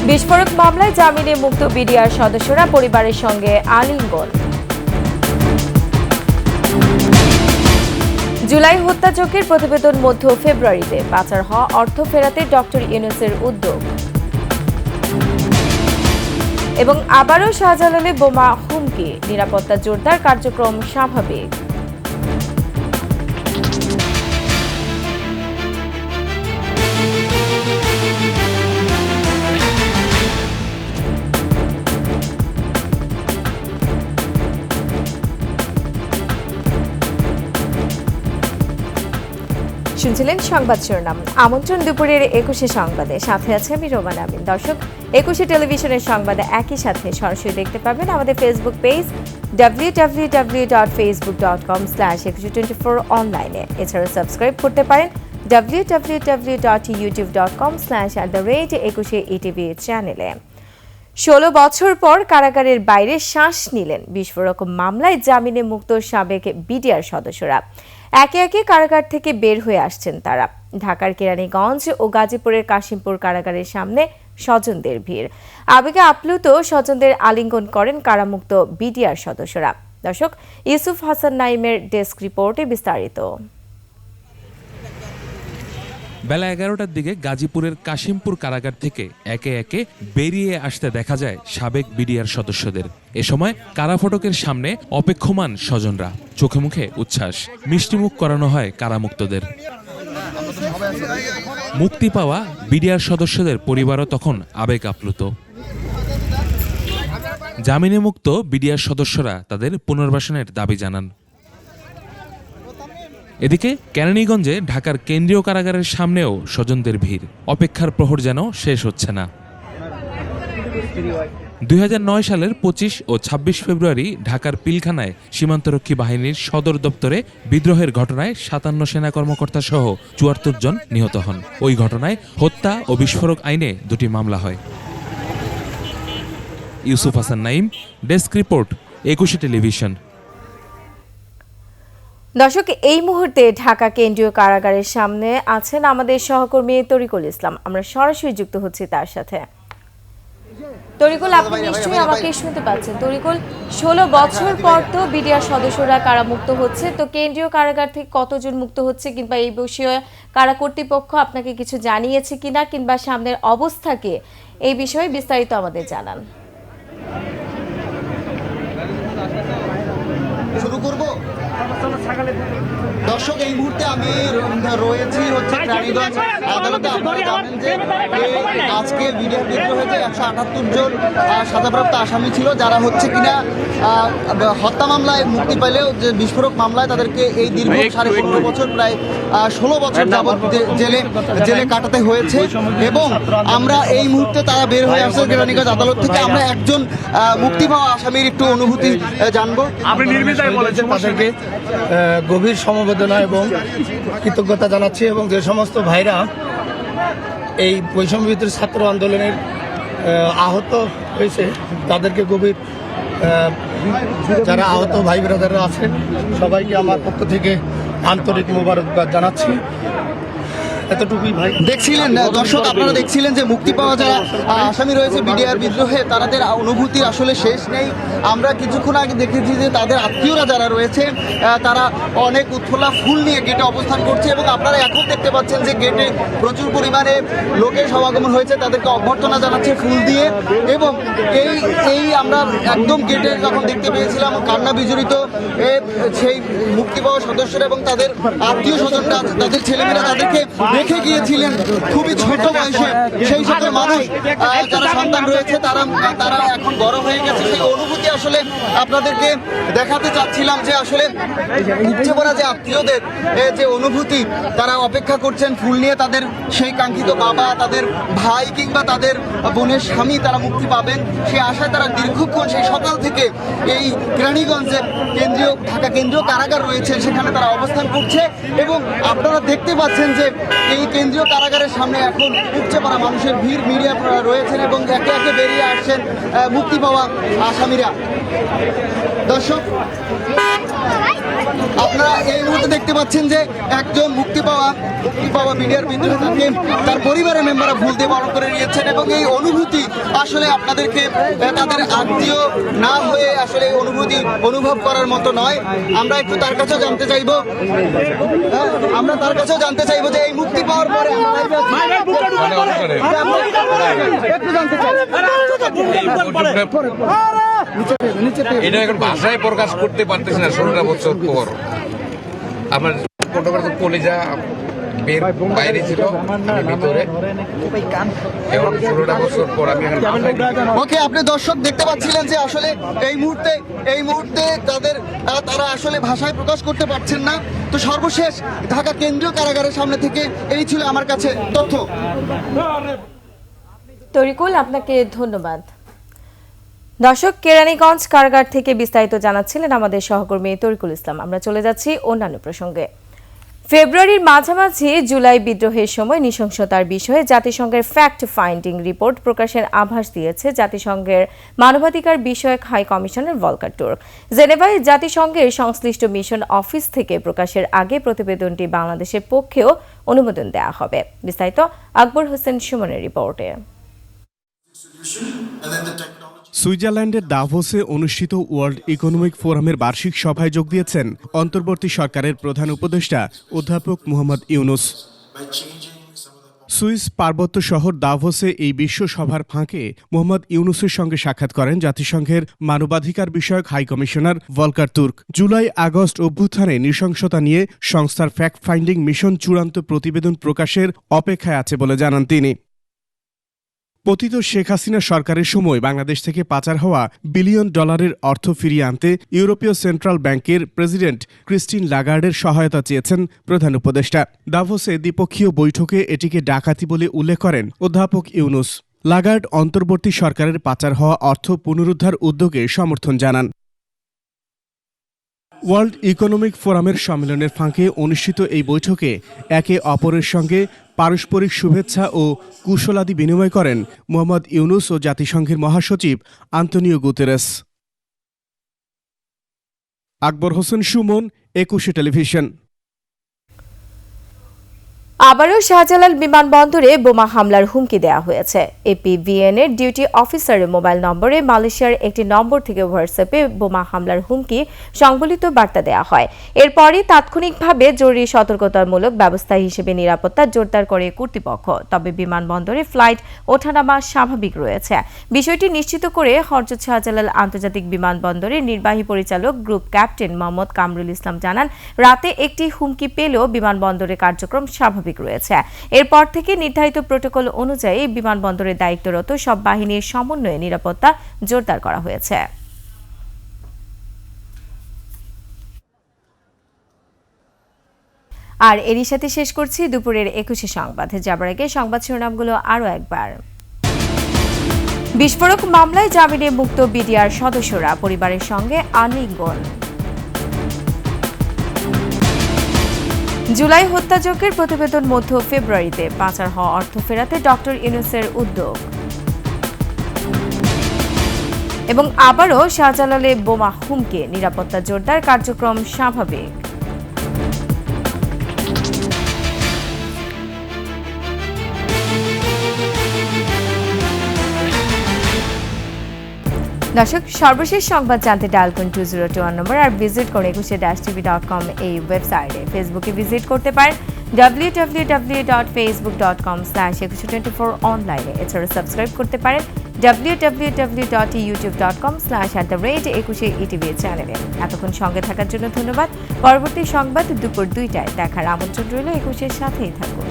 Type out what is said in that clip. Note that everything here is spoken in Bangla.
বিস্ফোরক মামলায় জামিনে মুক্ত বিডিআর সদস্যরা পরিবারের সঙ্গে আলিঙ্গন। জুলাই হত্যাযজ্ঞের প্রতিবেদন মধ্য ফেব্রুয়ারিতে, পাচার হওয়া অর্থ ফেরাতে ডক্টর ইউনূসের উদ্যোগ। এবং আবারও শাহজালালে বোমা হুমকি, নিরাপত্তা জোরদার, কার্যক্রম স্বাভাবিক। শুনছিলেন সংবাদ শিরোনাম। আমন্ত্রণ দুপুরের 21 সংবাদে, সাথে আছে আমি রোমান আমিন। দর্শক, 21 টেলিভিশনের সংবাদে একই সাথে সরাসরি দেখতে পাবেন আমাদের ফেসবুক পেজ www.facebook.com/2124 অনলাইনে। এছাড়াও সাবস্ক্রাইব করতে পারেন www.youtube.com/@21etv চ্যানেলে। 16 বছর পর কারাগারের বাইরে শ্বাস নিলেন বিস্ফোরক মামলায় জামিনে মুক্ত সাবেক বিডিআর সদস্যরা। একে একে কারাগার থেকে বের হয়ে আসছেন তারা। ঢাকার কেরানীগঞ্জ ও গাজীপুরের কাশিমপুর কারাগারের সামনে স্বজনদের ভিড়। আবেগে আপ্লুত স্বজনদের আলিঙ্গন করেন কারামুক্ত বিডিআর সদস্যরা। দর্শক, ইউসুফ হাসান নাইমের ডেস্ক রিপোর্টে বিস্তারিত। বেলা 11টার দিকে গাজীপুরের কাশিমপুর কারাগার থেকে একে একে বেরিয়ে আসতে দেখা যায় সাবেক বিডিআর সদস্যদের। এ সময় কারাফটকের সামনে অপেক্ষমান স্বজনরা, চোখে মুখে উচ্ছ্বাস, মিষ্টিমুখ করানো হয় কারামুক্তদের। মুক্তি পাওয়া বিডিআর সদস্যদের পরিবারও তখন আবেগ আপ্লুত। জামিনে মুক্ত বিডিআর সদস্যরা তাদের পুনর্বাসনের দাবি জানান। এদিকে কেরানীগঞ্জে ঢাকার কেন্দ্রীয় কারাগারের সামনেও স্বজনদের ভিড়। অপেক্ষার প্রহর যেন শেষ হচ্ছে না। 2009 সালের 25 ও 26 ফেব্রুয়ারি ঢাকার পিলখানায় সীমান্তরক্ষী বাহিনীর সদর দপ্তরে বিদ্রোহের ঘটনায় 57 সেনা কর্মকর্তা সহ 74 জন নিহত হন। ওই ঘটনায় হত্যা ও বিস্ফোরক আইনে 2টি মামলা হয়। Yusuf Hasan Naim, desk report, 21 television. দর্শক, এই মুহূর্তে ঢাকা কেন্দ্রীয় কারাগারের সামনে আছেন আমাদের সহকর্মী তরিকুল ইসলাম। আমরা সরাসরি যুক্ত হচ্ছি তার সাথে। তরিকুল, আপনি নিশ্চয়ই আমাকে শুনতে পাচ্ছেন। তরিকুল, 16 বছর পর তো বিডিআর সদস্যরা কারামুক্ত হচ্ছে, তো কেন্দ্রীয় কারাগার থেকে কতজন মুক্ত হচ্ছে, কিংবা এই বিষয়ে কারা কর্তৃপক্ষ আপনাকে কিছু জানিয়েছে কিনা, কিংবা সামনের অবস্থা কি, এই বিষয়ে বিস্তারিত আমাদের জানান। শুরু করব। দর্শক, এই মুহূর্তে আমি রয়েছি হচ্ছে কেরানীগঞ্জ আদালতে। আপনারা জানেন যে আজকে বিডিআর বিদ্রোহে যে 178 জন সাজাপ্রাপ্ত আসামি ছিল, যারা হচ্ছে কিনা হত্যা মামলায় মুক্তি পেলেও যে বিস্ফোরক মামলায় তাদেরকে এই দীর্ঘ 15.5 বছর, প্রায় 16 বছর যাবৎ জেলে কাটাতে হয়েছে। এবং আমরা এই মুহূর্তে তারা বের হয়ে আসছে কেরানীগঞ্জ আদালত থেকে। আমরা একজন মুক্তি পাওয়া আসামির একটু অনুভূতি জানবো। আপনি নির্বিচারে বলেছেন, তাদেরকে গভীর সমবেদনা এবং কৃতজ্ঞতা জানাচ্ছি। এবং যে সমস্ত ভাইরা এই বৈষম্যবিরোধী ছাত্র আন্দোলনের আহত হয়েছে, তাদেরকে গভীর, যারা আহত ভাই ব্রাদাররা আছেন, সবাইকে আমার পক্ষ থেকে আন্তরিক মোবারকবাদ জানাচ্ছি। এতটুকুই ভাই। দেখছিলেন দর্শক, আপনারা দেখছিলেন যে মুক্তি পাওয়া যারা আসামি রয়েছে বিডিআর বিদ্রোহে, তাদের অনুভূতির আসলে শেষ নেই। আমরা কিছুক্ষণ আগে দেখেছি যে তাদের আত্মীয়রা যারা রয়েছে তারা অনেক উৎফুল্লা ফুল নিয়ে গেটে অবস্থান করছে। এবং আপনারা এখন দেখতে পাচ্ছেন যে গেটে প্রচুর পরিমাণে লোকের সমাগমন হয়েছে, তাদেরকে অভ্যর্থনা জানাচ্ছে ফুল দিয়ে। এবং এই আমরা একদম গেটে যখন দেখতে পেয়েছিলাম কান্না বিজড়িত সেই মুক্তি পাওয়া সদস্যরা এবং তাদের আত্মীয় স্বজনরা, তাদের ছেলেমেয়েরা তাদেরকে রেখে গিয়েছিলেন খুবই ছোট বয়সে। সেই সকল মানুষ যারা সন্তান রয়েছে তারা এখন বড় হয়ে গেছে। সেই অনুভূতি আসলে আপনাদেরকে দেখাতে চাচ্ছিলাম যে আসলে উপচে পড়া যে আত্মীয়দের যে অনুভূতি, তারা অপেক্ষা করছেন ফুল নিয়ে তাদের সেই কাঙ্ক্ষিত বাবা, তাদের ভাই কিংবা তাদের বোনের স্বামী তারা মুক্তি পাবেন সেই আশায় তারা দীর্ঘক্ষণ সেই সকাল থেকে এই কেরানীগঞ্জের ঢাকা কেন্দ্রীয় কারাগার রয়েছে সেখানে তারা অবস্থান করছে। এবং আপনারা দেখতে পাচ্ছেন যে এই কেন্দ্রীয় কারাগারের সামনে এখন উপচে পড়া মানুষের ভিড়, মিডিয়া রয়েছেন এবং একে একে বেরিয়ে আসছেন মুক্তি পাওয়া আসামিরা। দর্শক, আপনারা এই মুহূর্তে দেখতে পাচ্ছেন যে একজন মুক্তি পাওয়া মিডিয়ার বিদ্রোহী তাকে তার পরিবারের মেম্বাররা ভুল দিয়ে বরণ করে নিয়েছেন, এবং এই অনুভূতি আসলে আপনাদেরকে তাদের আত্মীয় না হয়ে আসলে এই অনুভূতি অনুভব করার মতো নয়। আমরা একটু তার কাছেও জানতে চাইবো যে এই মুক্তি পাওয়ার পরে একটু জানতে চাই। এটা এখন ভাষায় প্রকাশ করতে পারতেছি না। 16 বছর পর আমার ফটোগ্রাফার কলিজা বাইরে ছিল, আমি ভিতরে। এখন 16টা বছর পর আমি এখন ওকে, আপনি দর্শক দেখতে পাচ্ছিলেন যে আসলে এই মুহূর্তে তারা আসলে ভাষায় প্রকাশ করতে পারছেন না। তো সর্বশেষ ঢাকা কেন্দ্রীয় কারাগারের সামনে থেকে এই ছিল আমার কাছে তথ্য। তরিকুল, আপনাকে ধন্যবাদ। দর্শক, কেরানীগঞ্জ কারাগার থেকে বিস্তারিত জানাচ্ছিলেন আমাদের সহকর্মী তরিকুল ইসলাম। আমরা চলে যাচ্ছি অন্যান্য প্রসঙ্গে। ফেব্রুয়ারির মাঝামাঝি জুলাই বিদ্রোহের সময় নৃশংসতার বিষয়ে জাতিসংঘের ফ্যাক্ট ফাইন্ডিং রিপোর্ট প্রকাশের আভাস দিয়েছে জাতিসংঘের মানবাধিকার বিষয়ক হাই কমিশনার ভলকার তুর্ক। জেনেভায় জাতিসংঘের সংশ্লিষ্ট মিশন অফিস থেকে প্রকাশের আগে প্রতিবেদনটি বাংলাদেশের পক্ষেও অনুমোদন দেওয়া হবে। বিস্তারিত আকবর হোসেন সুমনের রিপোর্টে। সুইজারল্যান্ডের দাভোসে অনুষ্ঠিত ওয়ার্ল্ড ইকোনমিক ফোরামের বার্ষিক সভায় যোগ দিয়েছেন অন্তর্বর্তী সরকারের প্রধান উপদেষ্টা অধ্যাপক মোহাম্মদ ইউনুস। সুইস পার্বত্য শহর দাভোসে এই বিশ্ব সভার ফাঁকে মোহাম্মদ ইউনুসের সঙ্গে সাক্ষাৎ করেন জাতিসংঘের মানবাধিকার বিষয়ক high commissioner Volker Turk. July August অভ্যুত্থানে নৃশংসতা নিয়ে সংস্থার ফ্যাক্ট ফাইন্ডিং মিশন চূড়ান্ত প্রতিবেদন প্রকাশের অপেক্ষায় আছে বলে জানান তিনি। পতিত শেখ হাসিনা সরকারের সময় বাংলাদেশ থেকে পাচার হওয়া বিলিয়ন ডলারের অর্থ ফিরিয়ে আনতে ইউরোপীয় সেন্ট্রাল ব্যাংকের প্রেসিডেন্ট ক্রিস্টিন লাগার্ডের সহায়তা চেয়েছেন প্রধান উপদেষ্টা। দাভোসে দ্বিপক্ষীয় বৈঠকে এটিকে ডাকাতি বলে উল্লেখ করেন অধ্যাপক ইউনুস। লাগার্ড অন্তর্বর্তী সরকারের পাচার হওয়া অর্থ পুনরুদ্ধার উদ্যোগে সমর্থন জানান। ওয়ার্ল্ড ইকোনমিক ফোরামের সম্মেলনের ফাঁকে অনুষ্ঠিত এই বৈঠকে একে অপরের সঙ্গে পারস্পরিক শুভেচ্ছা ও কুশলাদি বিনিময় করেন মোহাম্মদ ইউনুস ও জাতিসংঘের মহাসচিব Antonio Guterres. Akbar Hossain Suman, 21 television. আবারও শাহজালাল বিমানবন্দরে বোমা হামলার হুমকি দেওয়া হয়েছে। এপিবিএন এর ডিউটি অফিসারের মোবাইল নম্বরে মালয়েশিয়ার একটি নম্বর থেকে হোয়াটসঅ্যাপে বোমা হামলার হুমকি সংবলিত বার্তা দেওয়া হয়। এরপরই তাৎক্ষণিকভাবে জরুরি সতর্কতামূলক ব্যবস্থা হিসেবে নিরাপত্তা জোরদার করে কর্তৃপক্ষ। তবে বিমানবন্দরে ফ্লাইট ওঠানামা স্বাভাবিক রয়েছে। বিষয়টি নিশ্চিত করে হযরত শাহজালাল আন্তর্জাতিক বিমানবন্দরের নির্বাহী পরিচালক গ্রুপ ক্যাপ্টেন মোহাম্মদ কামরুল ইসলাম জানান, রাতে একটি হুমকি পেলেও বিমানবন্দরের কার্যক্রম স্বাভাবিক রয়েছে। এরপর থেকে নির্ধারিত প্রোটোকল অনুযায়ী বিমানবন্দরে দায়িত্বরত সব বাহিনীর সমন্বয়ে নিরাপত্তা জোরদার করা হয়েছে। আর এরই সাথে শেষ করছি দুপুরের 21 সংবাদ। যাবার আগে সংবাদ শিরোনামগুলো আরও একবার। বিস্ফোরক মামলায় জামিনে মুক্ত বিডিআর সদস্যরা পরিবারের সঙ্গে আলিঙ্গন। জুলাই হত্যাযজ্ঞের প্রতিবেদন মধ্য ফেব্রুয়ারিতে, পাচার হওয়া অর্থ ফেরাতে ডক্টর ইউনূসের উদ্যোগ। এবং আবারও শাহজালালে বোমা হুমকি, নিরাপত্তা জোরদার, কার্যক্রম স্বাভাবিক। দর্শক, সর্বশেষ সংবাদ জানতে ডায়াল করুন 2021 নম্বর আর ভিজিট করুন 21-tv.com এই ওয়েবসাইটে। ফেসবুকে ভিজিট করতে পারেন www.facebook.com/2124 অনলাইনে। এছাড়া সাবস্ক্রাইব করতে পারেন www.youtube.com/@21etv চ্যানেলে। এতক্ষণ সঙ্গে থাকার জন্য ধন্যবাদ। পরবর্তী সংবাদ দুপুর 2টায় দেখার আমন্ত্রণ রইল। 21-এর সাথেই থাকুন।